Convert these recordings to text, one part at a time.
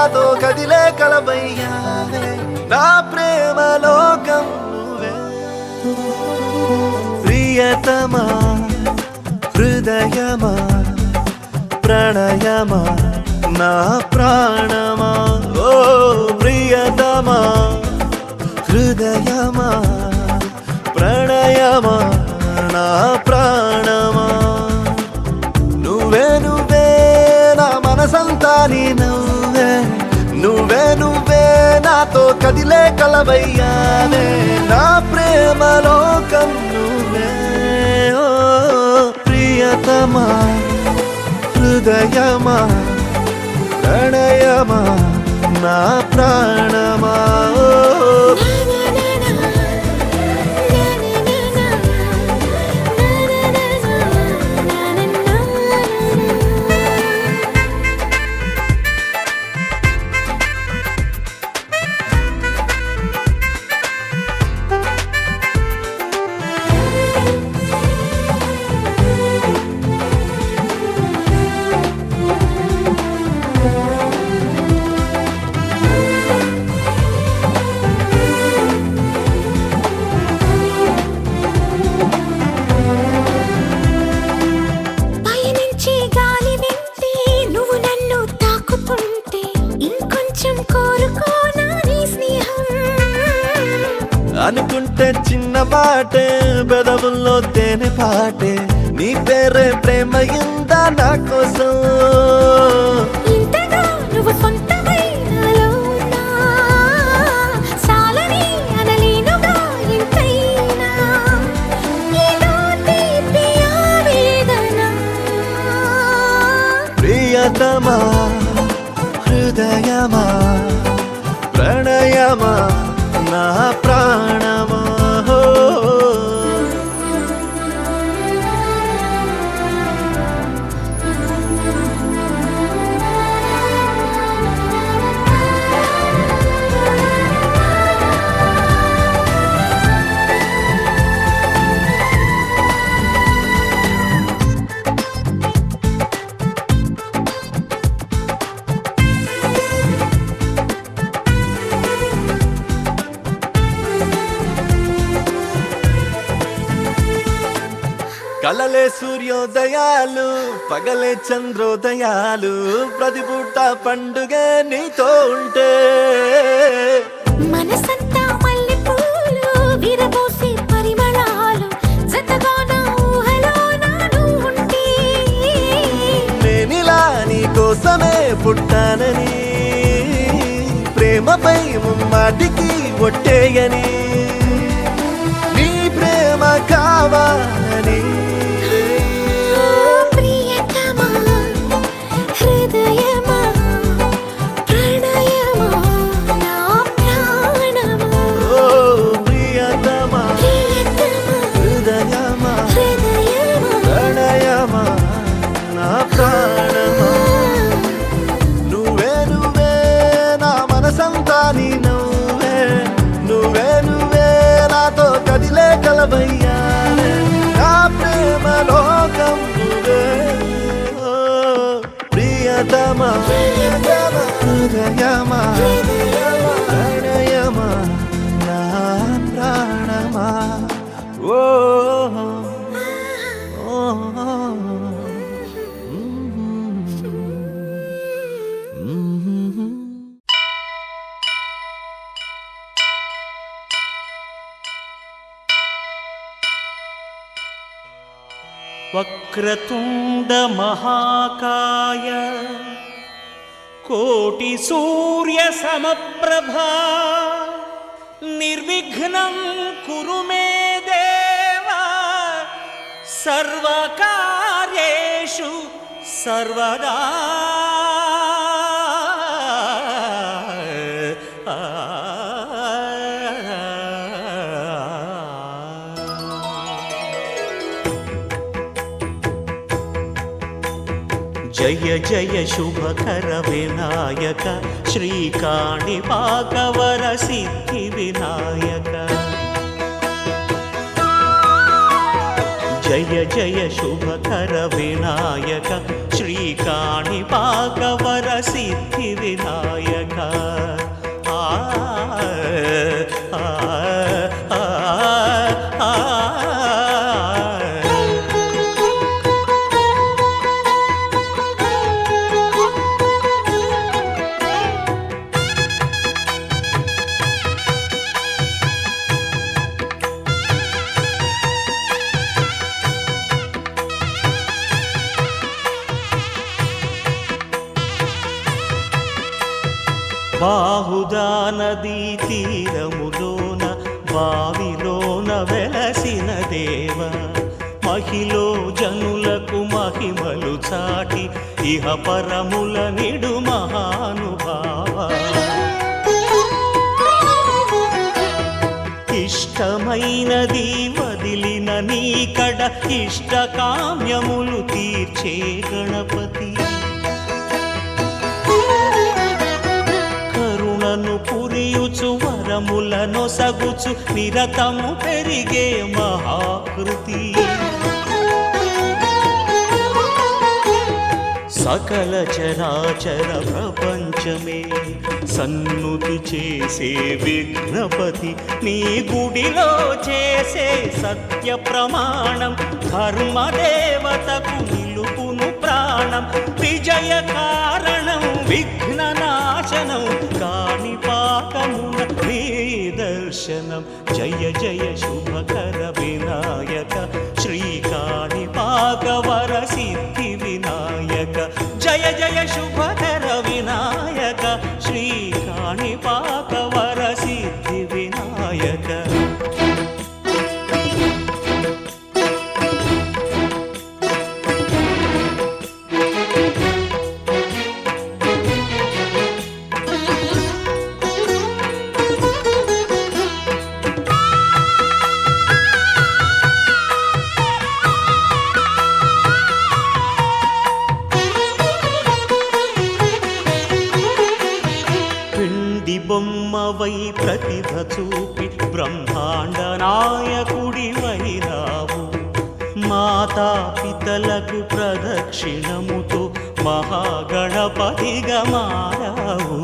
నాతో కదిలే కలవయ్యావే నా ప్రేమ లోకం నువ్వే ప్రియతమా హృదయమా ప్రణయమా నా ప్రాణమా ఓ ప్రియతమా హృదయమా ప్రణయమా నా ప్రాణమా నువ్వే నువ్వే నా మనసంతా నీ నువ్వే నువ్వే నువ్వే నాతో కదిలే కలవయ్యావే నా ప్రేమ లోకం నువ్వే ఓ ప్రియతమా హృదయమా ప్రణయమా నా ప్రాణమా అనుకుంటే చిన్న మాటే బెదవుల్లో తేనె పాటే నీ పేరే ప్రేమ ఇందా నా కోసం ఇంతగా నువ్వు సొంతమై నాలో ఉన్నా సాలని అనలేనుగా ఇంతైనా ఏదో తీపి ఆవేదన ప్రియతమా హృదయమా ప్రణయమా నా ప్రాణమా కలలే సూర్యోదయాలు పగలే చంద్రోదయాలు ప్రతి పూట పండుగ నీతో ఉంటే మనసంతా మల్లెపూలు విరబోసే పరిమళాలు జతగా నా ఊహలో నాను ఉంటే నేనిలా నీ కోసమే పుట్టానని ప్రేమపై ముమ్మాటికి ఒట్టేయని నీ ప్రేమ కావాలని కలవయ్యావే నా ప్రేమ లోకం నువ్వే ఓ ప్రియతమా హృదయమా ప్రణయమా నా ప్రాణమా ఓ వక్రతుండ మహాకాయ కోటి సూర్య సమప్రభా నిర్విఘ్నం కురు మే దేవా సర్వకార్యేషు సర్వదా జయ జయ శుభకర వినాయక శ్రీకాణిపాకవర సిద్ధి వినాయక జయ జయ శుభకర వినాయక శ్రీకాణిపాకవర సిద్ధి వినాయక బాహుదా నదీ తీరములోన బావిలోన వెలసిన దేవ మహిలో జనులకు మహిమలు చాటి ఇహ పరముల నిడు మహానుభావ ఇష్టమైనది వదిలిన నీకడ ఇష్ట కామ్యములు తీర్చే గణపతి కరుణను పురియుచు వరములను సగుచు నిరతము పెరిగే మహాకృతి సకల చరాచర ప్రపంచమే సన్నుతి చేసే విఘ్నపతి నీ గుడిలో చేసే సత్య ప్రమాణం ధర్మదేవతకు నిలుపును ప్రాణం విజయ కారణం విఘ్న నాశనం కాణిపాకమున నీ దర్శనం జయ జయ శుభకర వినాయక శ్రీ కాణిపాక వర సిద్ధి వినాయక జయ జయ శుభకర వినాయక శ్రీ కాణిపాక వర సిద్ధి వినాయక బొమ్మవై ప్రతిభ చూపి బ్రహ్మాండ నాయకుడి వైరావు మాతా పితలకు ప్రదక్షిణముతో మహాగణపతిగా మారావు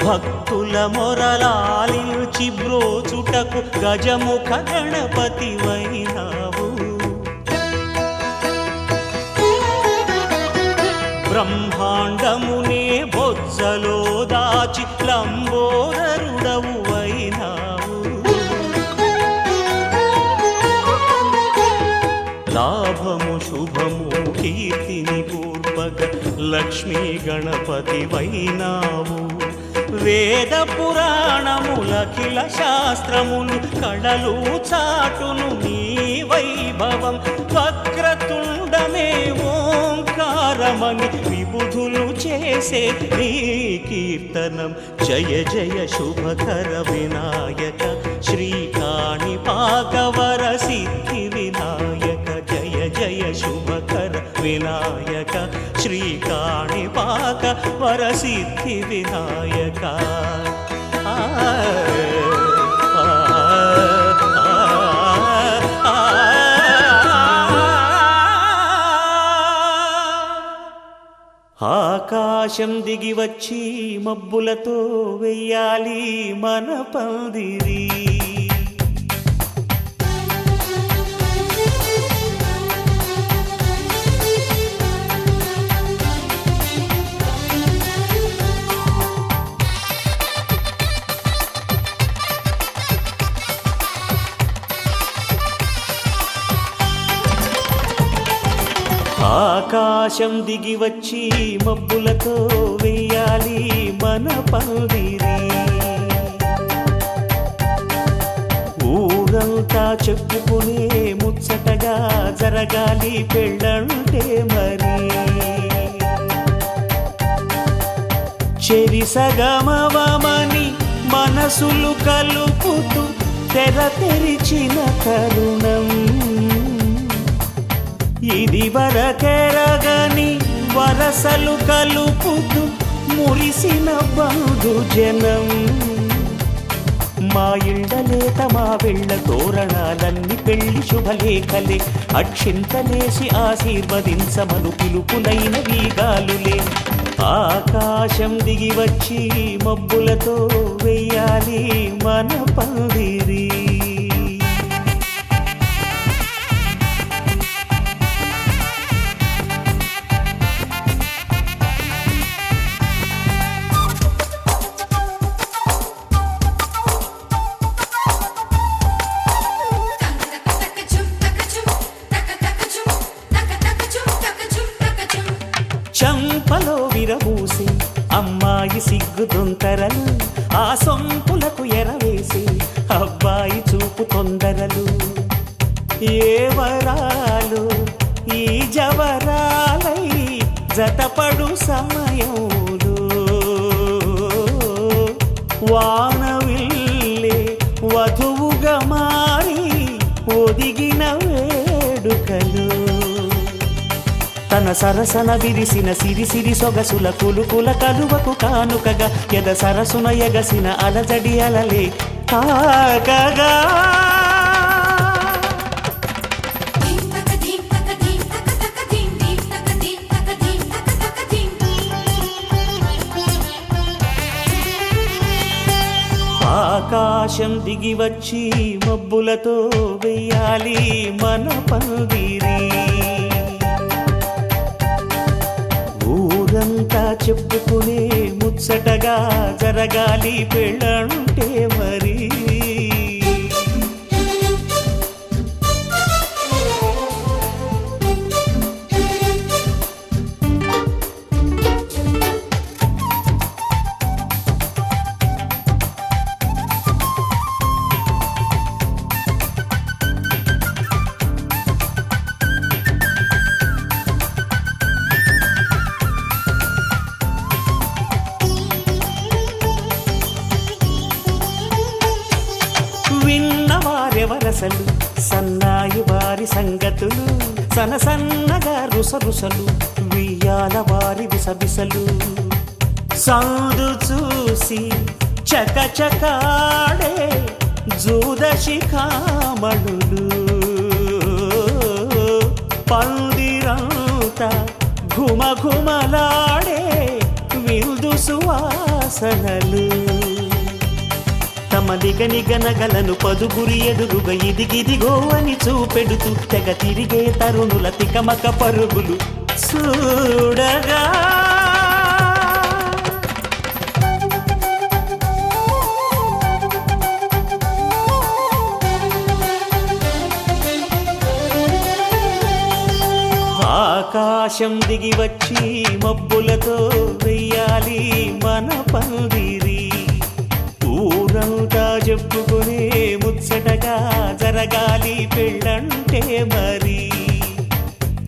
భక్తుల మొరలాలించి బ్రోచుటకు గజముఖ గణపతి వైనావు బ్రహ్మాండమునే బొజ్జలో దాచి లంబోదరుడవు అయినావు లాభము శుభము కీర్తిని పూర్వక లక్ష్మీ గణపతి వైనావు వేద పురాణములఖిల శాస్త్రములు కళలు చాటును నీ వైభవం వక్రతుండమే ఓంకారమని విబుధులు చేసే నీ కీర్తనం జయ జయ శుభకర వినాయక శ్రీ కాణిపాక వర సిద్ధి వినాయక జయ జయ శుభకర వినాయక శ్రీ కాణిపాక వర సిద్ధి వినాయక ఆకాశం దిగి వచ్చి మబ్బులతో వెయ్యాలి మన పందిరి ఆకాశం దిగి వచ్చి మబ్బులతో వెయ్యాలి మన పందిరి ఊరంతా చెప్పుకునే ముచ్చటగా జరగాలి పెళ్ళంటే మరి చెరిసగమవమని మనసులు కలుపుతూ తెర తెరిచిన తరుణం ఇది వరకెరగని వరసలు కలుపుతూ మురిసిన బంధుజనం మా ఇళ్ళలేత మా వెళ్ళ తోరణాలన్నీ పెళ్లి శుభలేఖలే అక్షింతలేసి ఆశీర్వదించమను పిలుపులైన వీగాలులే ఆకాశం దిగి వచ్చి మబ్బులతో వెయ్యాలి మన పందిరి చం అమ్మాయి సిగ్గు దొంతరలు, ఆ సొంపులకు ఎరవేసి అబ్బాయి చూపు తొందరలు. ఏ వరాలు ఈ జవరాలై జతపడు సమయంలో, వానవిల్లే వధువుగా మారి ఒదిగిన వేడుకలు. తన సరసన విరిసిన సిరిసిరి సొగసుల కులుకుల కలువకు కానుకగా ఎద సరసున ఎగసిన అలజడి అలలే తాకగా. ఆకాశం దిగి వచ్చి మబ్బులతో వెయ్యాలి మన పందిరి. ఊరంతా చెప్పుకునే ముచ్చటగా జరగాలి పెళ్ళంటే మరి. విన్నవారెవరసలు సన్నాయి వారి సంగతులు, సనసన్నగా రుసరుసలు వియ్యాల వారి విసబిసలు. సందు చూసి చకచకాడే జూదశిఖామణులు, పందిరంతా ఘుమఘుమలాడే విందు సువాసనలు. తమ నిగనిగనగలను పదుగురి ఎదురుగా ఇదిగిదిగో అని చూపెడుతూ తెగ తిరిగే తరుణుల తికమక పరుగులు చూడగా. ఆకాశం దిగి వచ్చి మబ్బులతో వెయ్యాలి మన పందిరి. ఊరంతా చెప్పుకునే ముచ్చటగా జరగాలి పెళ్ళంటే మరి.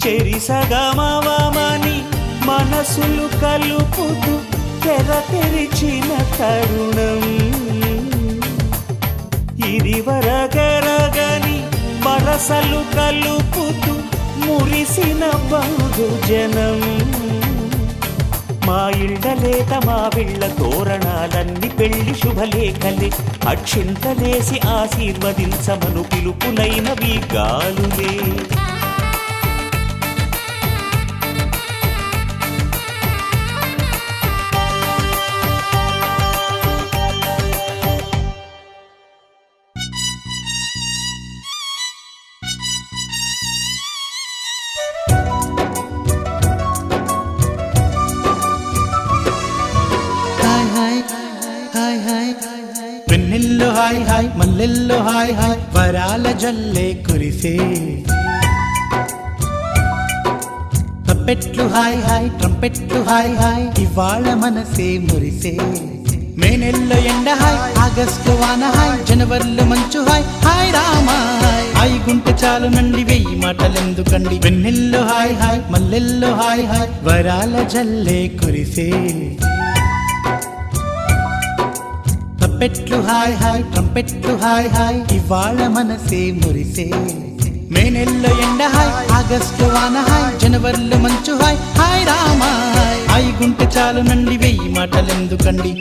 చెరిసగమవమని మనసులు కలుపుతూ తెర తెరిచిన తరుణం, ఇది వరకెరగని వరసలు కలుపుతూ మురిసిన బహుజనం. మా ఇళ్ళలేత మా విళ్ళ తోరణాలన్నీ పెళ్లి శుభలేఖలే, అక్షింతలేసి ఆశీర్వదించమను పిలుపులైనవి గాలులే. వెన్నెల్లో హాయ్ హాయ్ మల్లెల్లో హాయ్ హాయ్ వరాల జల్లే కురిసే. తప్పెట్లు హాయ్ హాయ్ ట్రంపెట్లు హాయ్ హాయ్ ఇవాళ మనసే మురిసే. మే నెల్లో ఎండ హాయ్ ఆగస్టు వాన హాయ్ జనవరిలో మంచు హాయ్ హాయ్ రామా హాయ్. హాయ్ గుంటె చాలు నండి వెయ్యి మాటలెందుకండి. వెన్నెల్లో హాయ్ హాయ్ మల్లెల్లో హాయ్ హాయ్ వరాల జల్లే కురిసే. తప్పెట్లు హాయ్ హాయ్ ట్రంపెట్లు హాయ్ హాయ్ ఇవాళ మనసే మురిసే. మే నెల్లో ఎండ హాయ్ ఆగస్టు వాన హాయ్ జనవరిలో మంచు హాయ్ హాయ్ రామా హాయ్. హాయ్ గుంటె చాలు నండి వెయ్యి మాటలెందుకండి.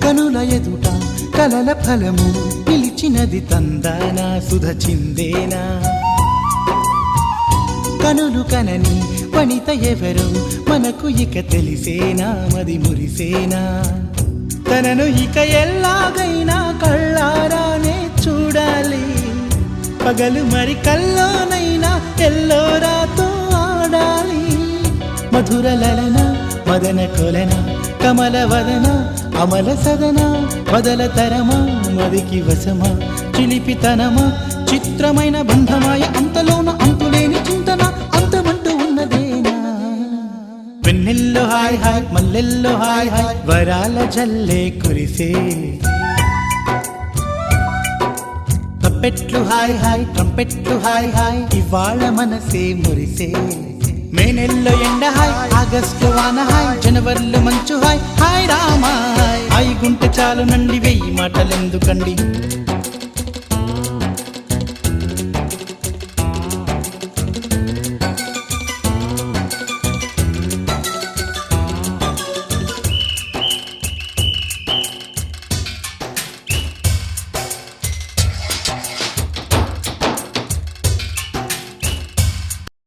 కనుల ఎదుట కలల ఫలము నిలిచి వచ్చినది తందానా సుధ చిందేనా కనులు కనని వనిత ఎవరు మనకు ఇక తెలిసేనా మది మురిసేనా తనను ఇక ఎల్లాగైనా కళ్ళారానే చూడాలి పగలు మరి కల్లోనైనా ఎల్లోరాతో ఆడాలి మధుర లలన మదన కొలన కమల వదన అమల సదన బదల తరమా మదికి వశమా చిలిపితనమా చిత్రమైన బంధమాయ అంతలోన అంతులేని చింతన అంతమంటూ ఉన్నదేనా వెన్నెల్లో హాయ్ హాయ్ మల్లెల్లో హాయ్ హాయ్ వరాల జల్లే కురిసే తప్పెట్లు హాయ్ హాయ్ ట్రంపెట్లు హాయ్ హాయ్ ఇవాళ మనసే మురిసే మే నెలలో ఎండ హాయ్ ఆగస్టు వాన హాయ్ జనవరిలో మంచు హాయ్ హాయ్ రామా హాయ్ గుంటె చాలు నండి 1000 మాటలెందుకండి